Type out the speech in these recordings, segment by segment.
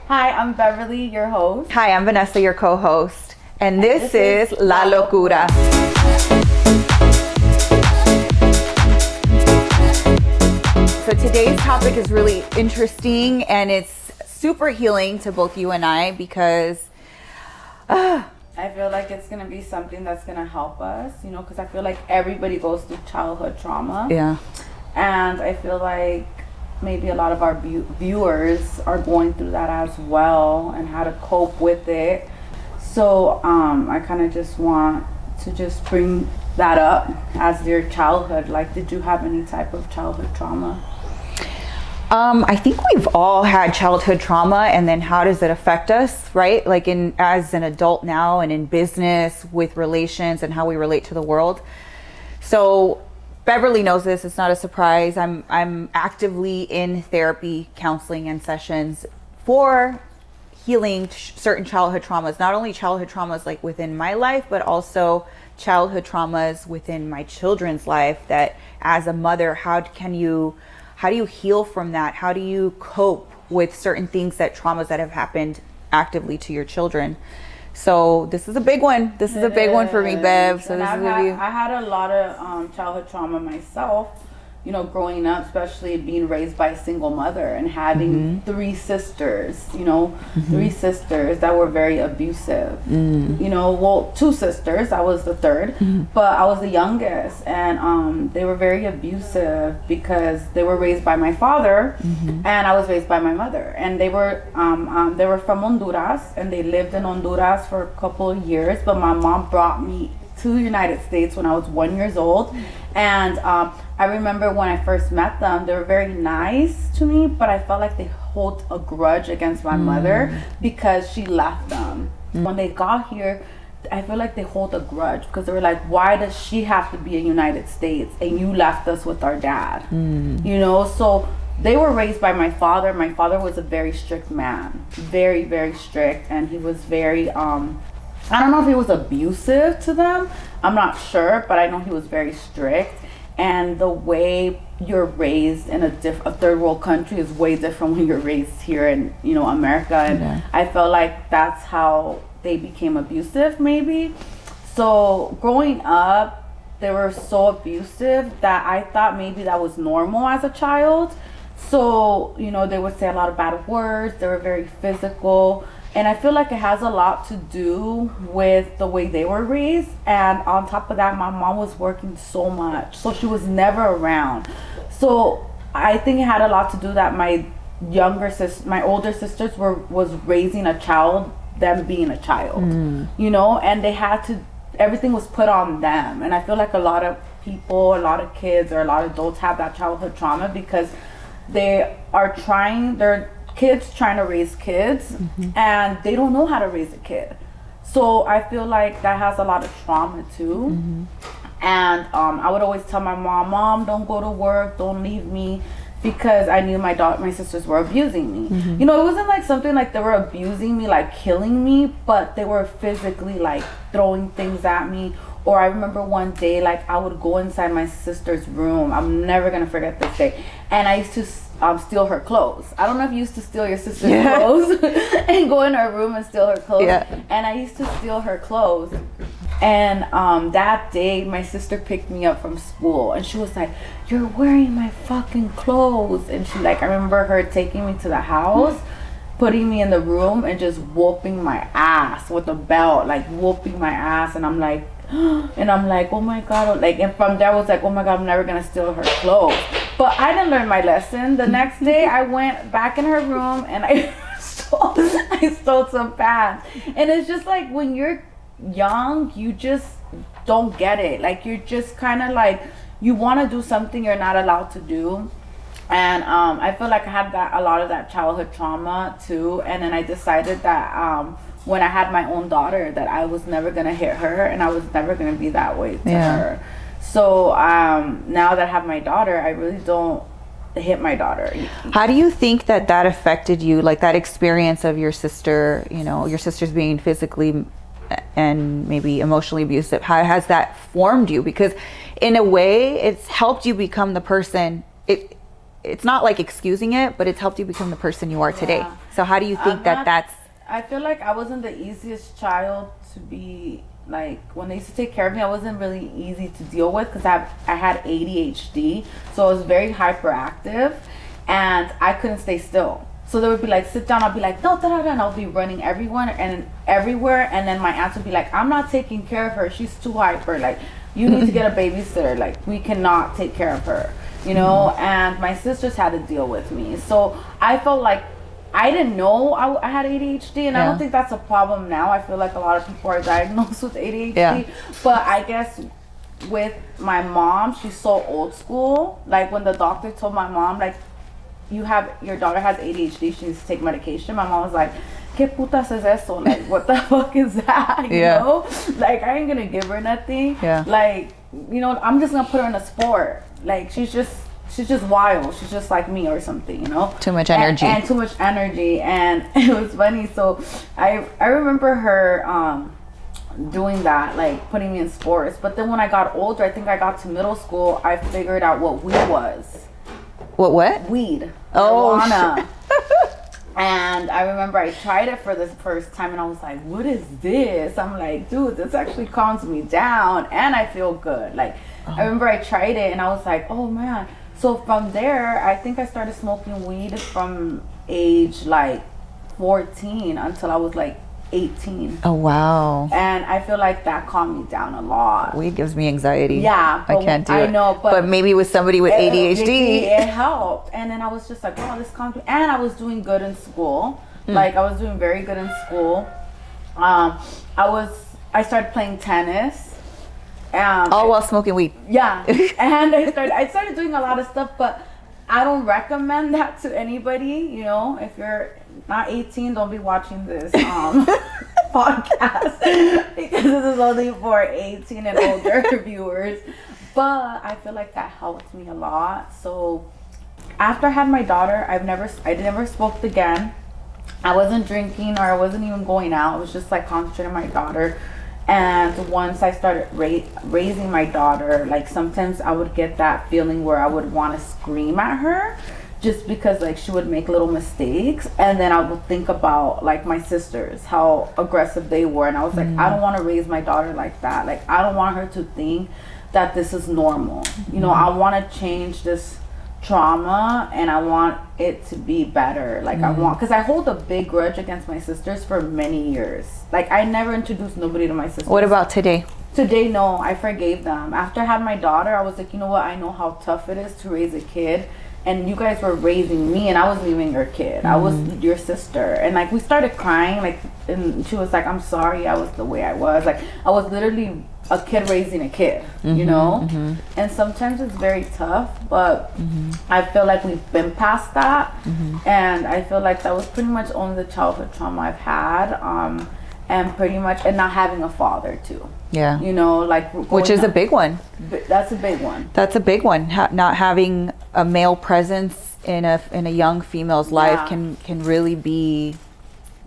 Hi, I'm Beverly, your host. Hi, I'm Vanessa, your co-host, and this is La Locura. So today's topic is really interesting, and it's super healing to both you and I because I feel like it's going to be something that's going to help us, because I feel like everybody goes through childhood trauma. Yeah. And I feel like maybe a lot of our viewers are going through that as well and how to cope with it. So I kind of just want to just bring that up as their childhood. Like, did you have any type of childhood trauma? I think we've all had childhood trauma, and then how does it affect us, right? Like as an adult now and in business with relations and how we relate to the world. So Beverly knows this, it's not a surprise. I'm actively in therapy, counseling, and sessions for healing certain childhood traumas. Not only childhood traumas like within my life, but also childhood traumas within my children's life, that as a mother, how do you heal from that? How do you cope with certain things, traumas that have happened actively to your children? So this is a big one. This is a big one for me, Bev. So I had a lot of childhood trauma myself, growing up, especially being raised by a single mother and having three sisters, three sisters that were very abusive. Two sisters, I was the third, but I was the youngest, and they were very abusive because they were raised by my father and I was raised by my mother, and they were from Honduras, and they lived in Honduras for a couple of years, but my mom brought me to the United States when I was 1 year old. And I remember when I first met them, they were very nice to me, but I felt like they hold a grudge against my mother because she left them. When they got here, I feel like they hold a grudge because they were like, why does she have to be in the United States and you left us with our dad? So they were raised by my father. My father was a very strict man, very, very strict, and he was very I don't know if he was abusive to them. I'm not sure, but I know he was very strict. And the way you're raised in a third world country is way different when you're raised here in, America. And I felt like that's how they became abusive, maybe. So growing up, they were so abusive that I thought maybe that was normal as a child. So, they would say a lot of bad words. They were very physical. And I feel like it has a lot to do with the way they were raised. And on top of that, my mom was working so much, so she was never around. So I think it had a lot to do that my older sisters was raising a child, them being a child, and they had to, everything was put on them. And I feel like a lot of people, a lot of kids or a lot of adults have that childhood trauma because they're kids trying to raise kids and they don't know how to raise a kid. So I feel like that has a lot of trauma too. And I would always tell my mom, don't go to work, don't leave me, because I knew my sisters were abusing me. It wasn't like something like they were abusing me, like killing me, but they were physically like throwing things at me. Or I remember one day, like, I would go inside my sister's room. I'm never gonna forget this day. And I used to steal her clothes. I don't know if you used to steal your sister's clothes and go in her room and steal her clothes. And I used to steal her clothes. And that day, my sister picked me up from school, and she was like, "You're wearing my fucking clothes." And I remember her taking me to the house, putting me in the room, and just whooping my ass with a belt, like whooping my ass. And I'm like, oh my God, and from there I was like, oh my God, I'm never gonna steal her clothes. But I didn't learn my lesson. The next day I went back in her room and I stole some pants. And it's just like, when you're young, you just don't get it. Like, you're just kind of like, you want to do something you're not allowed to do. And I feel like I had a lot of that childhood trauma too. And then I decided that when I had my own daughter, that I was never gonna hit her, and I was never gonna be that way to her. So now that I have my daughter, I really don't hit my daughter. How do you think that affected you, like that experience of your sister, your sisters being physically and maybe emotionally abusive? How has that formed you? Because in a way, it's helped you become the person. It's not like excusing it, but it's helped you become the person you are today. So how do you think that's I feel like I wasn't the easiest child to be, like, when they used to take care of me, I wasn't really easy to deal with because I had ADHD, so I was very hyperactive, and I couldn't stay still. So they would be like, sit down. I'll be like, no, da, da, da, and I'll be running everywhere, and then my aunt would be like, I'm not taking care of her. She's too hyper. Like, you need to get a babysitter. Like, we cannot take care of her, you know. And my sisters had to deal with me. So I felt like I didn't know I had ADHD, and I don't think that's a problem now. I feel like a lot of people are diagnosed with ADHD, but I guess with my mom, she's so old school. Like, when the doctor told my mom, like, your daughter has ADHD, she needs to take medication, my mom was like, ¿Qué putas es eso? Like, what the fuck is that? You know? Like, I ain't gonna give her nothing. Like, you know, I'm just gonna put her in a sport. Like, she's just wild. She's just like me or something, you know? Too much energy. And too much energy. And it was funny. So I remember her doing that, like putting me in sports. But then when I got older, I think I got to middle school, I figured out what weed was. What? Weed. Oh, marijuana. And I remember I tried it for the first time, and I was like, what is this? I'm like, dude, this actually calms me down, and I feel good. Like, I remember I tried it, and I was like, oh, man. So from there, I think I started smoking weed from age, like, 14 until I was, like, 18. Oh, wow. And I feel like that calmed me down a lot. Weed gives me anxiety. Yeah. I can't do it. I know, but maybe with somebody with ADHD. It helped. And then I was just like, wow, this calmed me. And I was doing good in school. Like, I was doing very good in school. I started playing tennis. All while smoking weed. Yeah. And I started doing a lot of stuff, but I don't recommend that to anybody. You know, if you're not 18, don't be watching this podcast, because this is only for 18 and older viewers. But I feel like that helped me a lot. So after I had my daughter, I never smoked again. I wasn't drinking, or I wasn't even going out. I was just like concentrating on my daughter. And once I started raising my daughter, like, sometimes I would get that feeling where I would want to scream at her, just because, like, she would make little mistakes. And then I would think about, like, my sisters, how aggressive they were. And I was like, I don't want to raise my daughter like that. Like, I don't want her to think that this is normal. You know, I want to change this trauma, and I want it to be better. Like, because I hold a big grudge against my sisters for many years. Like, I never introduced nobody to my sisters. What about today? Today, no, I forgave them. After I had my daughter, I was like, you know what, I know how tough it is to raise a kid, and you guys were raising me, and I wasn't even your kid. I was your sister. And, like, we started crying, like, and she was like, I'm sorry, I was the way I was. Like, I was literally a kid raising a kid, you know? And sometimes it's very tough, but I feel like we've been past that. And I feel like that was pretty much only the childhood trauma I've had. And pretty much, and not having a father too. Yeah. You know, like, which is a big one. That's a big one. That's a big one. Not having a male presence in a young female's life can really be,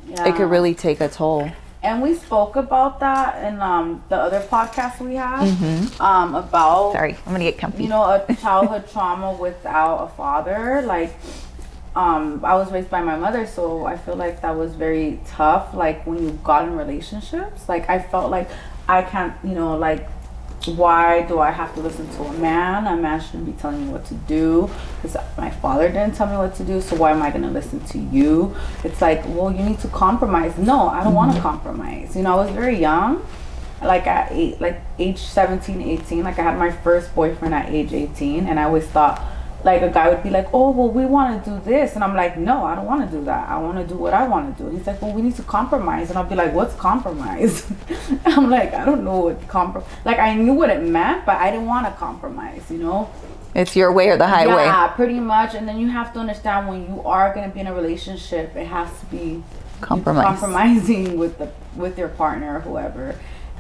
it could really take a toll. And we spoke about that in the other podcast we had, about, sorry, I'm gonna get comfy. You know, a childhood trauma without a father. Like, I was raised by my mother, so I feel like that was very tough. Like, when you got in relationships, like, I felt like I can't, you know, like, why do I have to listen to a man? A man shouldn't be telling me what to do, because my father didn't tell me what to do, so why am I going to listen to you? It's like, well, you need to compromise. No, I don't want to compromise. You know, I was very young, like at age 17, 18. Like, I had my first boyfriend at age 18, and I always thought, like, a guy would be like, oh, well, we want to do this. And I'm like, no, I don't want to do that. I want to do what I want to do. He's like, well, we need to compromise. And I'll be like, what's compromise? I'm like, I don't know what like, I knew what it meant, but I didn't want to compromise, you know? It's your way or the highway. Yeah, pretty much. And then you have to understand, when you are going to be in a relationship, it has to be compromising with your partner or whoever.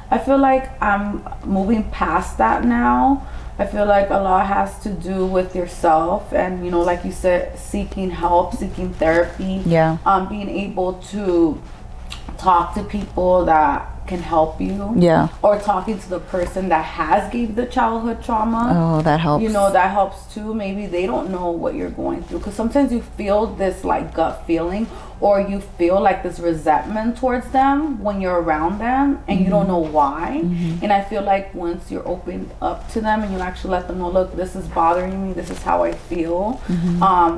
I feel like I'm moving past that now. I feel like a lot has to do with yourself, and, you know, like you said, seeking help, seeking therapy. Yeah. Being able to talk to people that can help you. Yeah. Or talking to the person that has gave the childhood trauma. Oh, that helps. You know, that helps too. Maybe they don't know what you're going through, because sometimes you feel this, like, gut feeling or you feel like this resentment towards them when you're around them and you don't know why. And I feel like once you're open up to them and you actually let them know, look, this is bothering me, this is how I feel,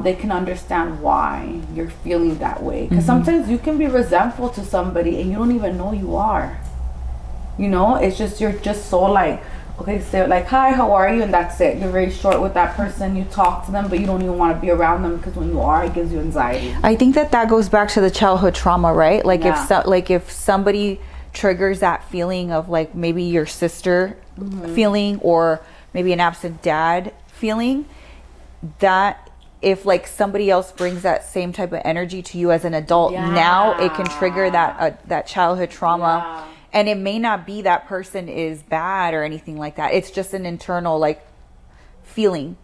they can understand why you're feeling that way. Because sometimes you can be resentful to somebody and you don't even know you are. You know, it's just, you're just so like, okay, so like, hi, how are you? And that's it. You're very short with that person. You talk to them, but you don't even want to be around them because when you are, it gives you anxiety. I think that goes back to the childhood trauma, right? Like Yeah. if somebody triggers that feeling of like maybe your sister feeling, or maybe an absent dad feeling, that if like somebody else brings that same type of energy to you as an adult, now it can trigger that childhood trauma. Yeah. And it may not be that person is bad or anything like that. It's just an internal like feeling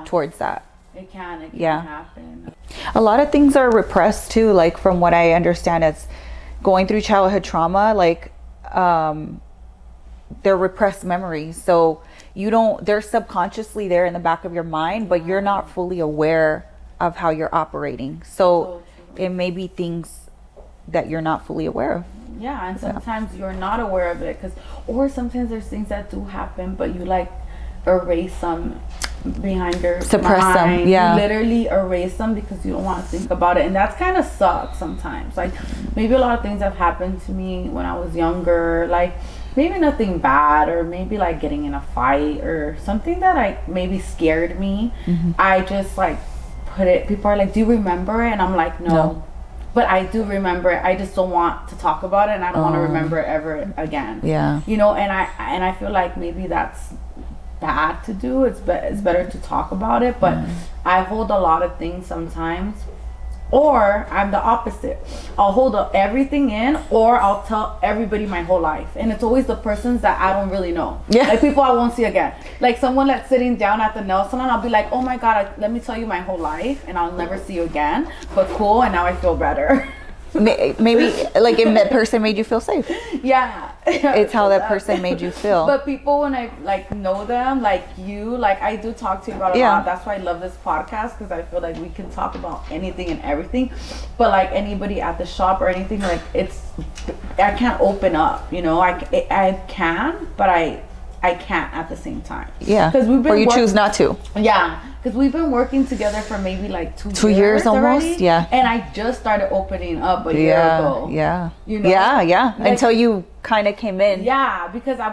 towards that. It can Yeah. happen. A lot of things are repressed too, like from what I understand, it's going through childhood trauma, like they're repressed memories. So they're subconsciously there in the back of your mind, but you're not fully aware of how you're operating. So it may be things that you're not fully aware of. Yeah, and sometimes you're not aware of it, or sometimes there's things that do happen, but you like erase them behind your Suppress them, mind. yeah. You literally erase them because you don't want to think about it, and that's kind of sucks sometimes. Like maybe a lot of things have happened to me when I was younger, like maybe nothing bad, or maybe like getting in a fight or something that like maybe scared me. I just like put it. People are like, "Do you remember it?" And I'm like, no. But I do remember it. I just don't want to talk about it, and I don't want to remember it ever again. Yeah. You know, and I feel like maybe that's bad to do. It's better to talk about it. But I hold a lot of things sometimes, or I'm the opposite. I'll hold everything in, or I'll tell everybody my whole life, and it's always the persons that I don't really know. Yeah. Like people I won't see again. Like someone that's sitting down at the nail salon, I'll be like, oh my god, let me tell you my whole life, and I'll never see you again. But cool, and now I feel better. Maybe like if that person made you feel safe. Yeah. It's how that person made you feel. But people, when I like know them, like you, like I do talk to you about a lot. That's why I love this podcast, because I feel like we can talk about anything and everything. But like anybody at the shop or anything, like I can't open up. You know, I can, but I can't at the same time. Yeah. Because we've been or you choose not to. Yeah. Because we've been working together for maybe like 2 years almost. already, Yeah. And I just started opening up a year ago. Yeah. You know? Yeah. Like, until you kind of came in. Yeah, because I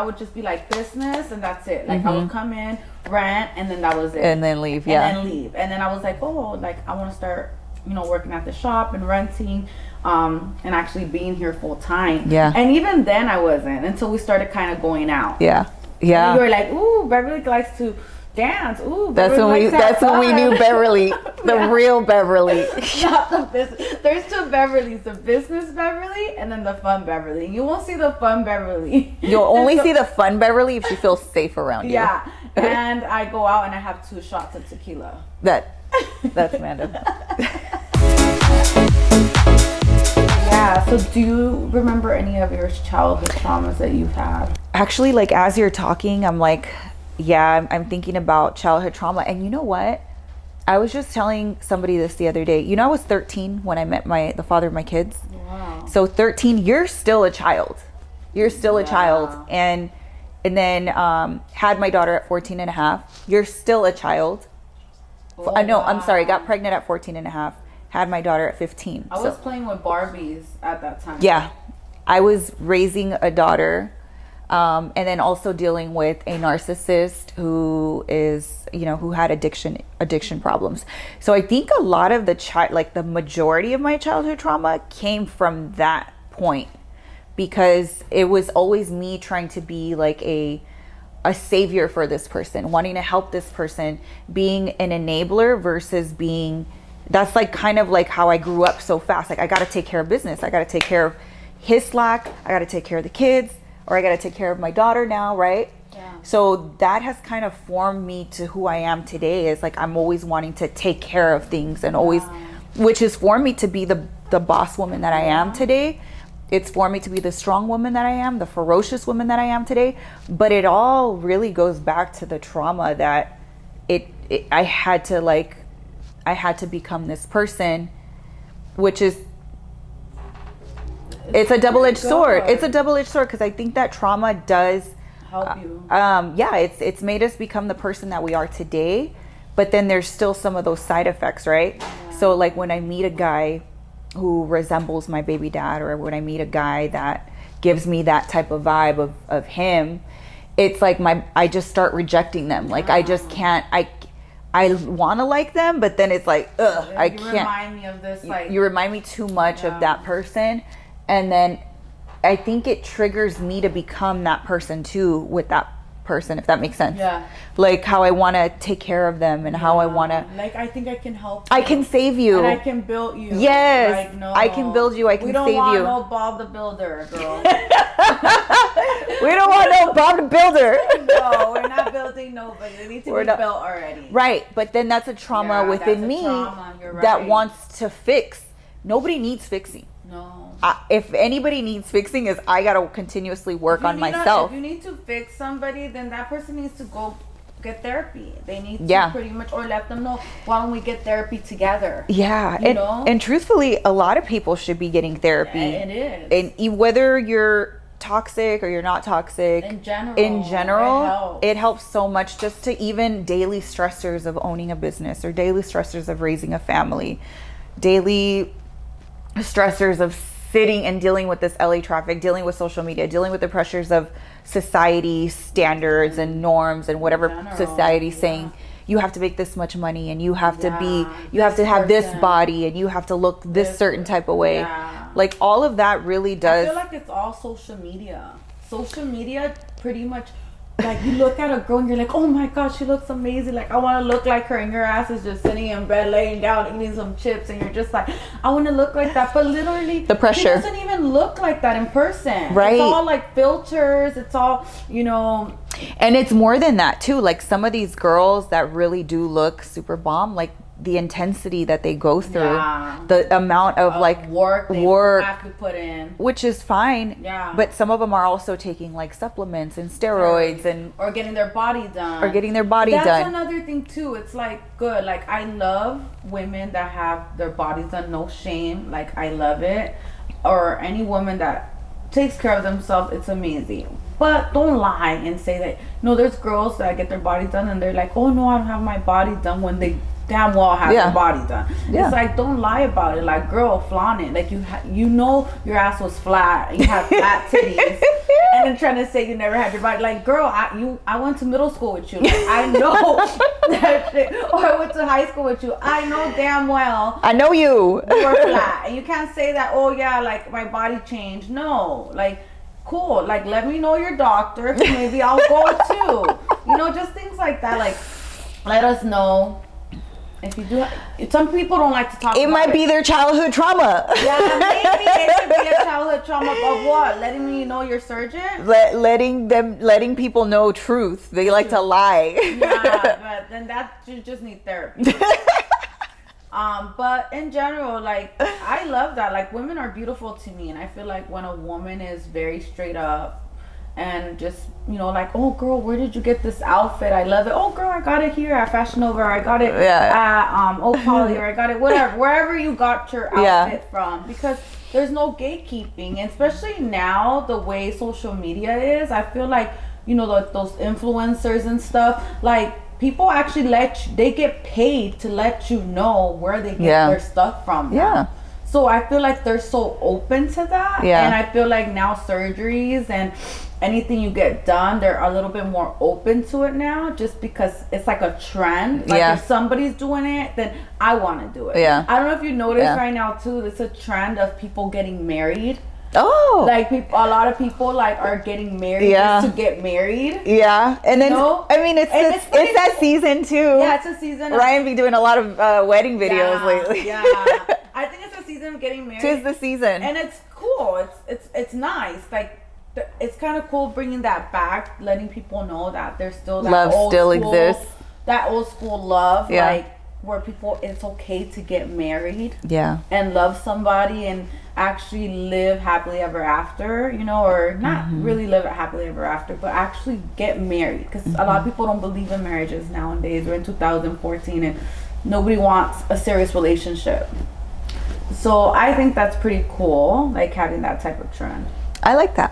would just be like business, and that's it. Like I would come in, rent, and then that was it. And then leave. Yeah. And then leave. And then I was like, oh, like I want to start, working at the shop and renting, and actually being here full time. Yeah. And even then I wasn't, until we started kind of going out. Yeah. And you were like, ooh, Beverly likes to dance. Ooh, That's when we knew Beverly, the real Beverly. Not the business. There's two Beverlys: the business Beverly and then the fun Beverly. You won't see the fun Beverly. You'll only see the fun Beverly if she feels safe around you. Yeah, and I go out and I have 2 shots of tequila. That's Amanda. Yeah. So, do you remember any of your childhood traumas that you've had? Actually, like as you're talking, I'm like, yeah, I'm thinking about childhood trauma. And you know what? I was just telling somebody this the other day. I was 13 when I met the father of my kids. Wow. So 13, you're still a child. You're still a child. And then had my daughter at 14 and a half. You're still a child. No, I'm sorry. Got pregnant at 14 and a half. Had my daughter at 15. I was playing with Barbies at that time. Yeah. I was raising a daughter. And then also dealing with a narcissist who is, who had addiction problems. So I think a lot of the majority of my childhood trauma came from that point, because it was always me trying to be like a savior for this person, wanting to help this person, being an enabler versus that's like kind of like how I grew up so fast. Like I got to take care of business. I got to take care of his slack. I got to take care of the kids. Or I got to take care of my daughter now, right? Yeah. So that has kind of formed me to who I am today. Is like I'm always wanting to take care of things, and always, which has formed me to be the boss woman that I am today. It's formed me to be the strong woman that I am, the ferocious woman that I am today. But it all really goes back to the trauma that I had to become this person. which is it's a double-edged sword. good. It's a double-edged sword because I think that trauma does Help you. yeah, it's made us become the person that we are today, but then there's still some of those side effects, right? Yeah. So like when I meet a guy who resembles my baby dad, or when I meet a guy that gives me that type of vibe of him, it's like I just start rejecting them. Like I just can't. I want to like them, but then it's like, ugh, I can't. You remind me of this, like... You remind me too much of that person. And then I think it triggers me to become that person too with that person, if that makes sense. Yeah. Like how I want to take care of them and how I want to... Like, I think I can help you. I can save you. And I can build you. Yes. Like, no. I can build you. I can save you. We don't want no Bob the Builder, girl. We don't want no Bob the Builder. No, we're not building nobody. They need to be built already. Right. But then that's a trauma within me that wants to fix. Nobody needs fixing. No. If anybody needs fixing, is I gotta continuously work on myself. If you need to fix somebody, then that person needs to go get therapy. They need to pretty much, or let them know, why don't we get therapy together? Yeah, and truthfully, a lot of people should be getting therapy. Yeah, it is. And whether you're toxic or you're not toxic, in general, it helps so much, just to even daily stressors of owning a business, or daily stressors of raising a family, daily stressors of sitting and dealing with this LA traffic, dealing with social media, dealing with the pressures of society standards and norms and whatever society's saying. You have to make this much money, and you have to be, you have to have this body, and you have to look this certain type of way. Like all of that really does. I feel like it's all social media. Social media pretty much, like, you look at a girl and you're like, oh my god, she looks amazing, like I want to look like her, and your ass is just sitting in bed laying down eating some chips, and you're just like, I want to look like that. But literally the pressure, she doesn't even look like that in person. Right. It's all like filters, it's all, you know. And it's more than that too. Like some of these girls that really do look super bomb, like the intensity that they go through, the amount of like work have to put in, which is fine. But some of them are also taking like supplements and steroids or getting their body done. That's another thing too. It's like good. Like I love women that have their bodies done, no shame. Like I love it. Or any woman that takes care of themselves, it's amazing. But don't lie and say that. No, there's girls that get their bodies done and they're like, oh no, I don't have my body done, when they damn well have their body done. It's like, don't lie about it. Like, girl, flaunt it. Like you know your ass was flat, you have flat titties, and then trying to say you never had your body. Like, girl, I went to middle school with you. Like, I know that shit. Or I went to high school with you. I know damn well. I know you were flat, and you can't say that. Oh yeah, like my body changed. No, like. Cool, like let me know your doctor, maybe I'll go too. You know, just things like that. Like, let us know if you do. Some people don't like to talk. It might be their childhood trauma. Yeah, maybe it could be a childhood trauma of what? Letting me know your surgeon. Letting people know truth. They like to lie. Yeah, but then that you just need therapy. But in general, like, I love that. Like, women are beautiful to me, and I feel like when a woman is very straight up and just, you know, like, oh girl, where did you get this outfit? I love it. Oh girl, I got it here at Fashion Nova, or I got it at Oak Poly, or I got it wherever you got your outfit from, because there's no gatekeeping. And especially now, the way social media is, I feel like, you know, those influencers and stuff, like, people actually they get paid to let you know where they get their stuff from. So I feel like they're so open to that. And I feel like now surgeries and anything you get done, they're a little bit more open to it now, just because it's like a trend. Like if somebody's doing it, then I want to do it. I don't know if you notice right now too, it's a trend of people getting married. Oh, like a lot of people like are getting married just to get married. And then I mean it's that season too. It's a season. Ryan be doing a lot of wedding videos lately. I think it's a season of getting married. 'Tis the season, and it's cool. It's nice. Like it's kind of cool bringing that back, letting people know that there's still that love old still school, exists. That old school love, like where people, it's okay to get married. And love somebody and actually live happily ever after, you know, or not really live happily ever after, but actually get married, because a lot of people don't believe in marriages nowadays. We're in 2014 and nobody wants a serious relationship. So I think that's pretty cool, like having that type of trend. I like that.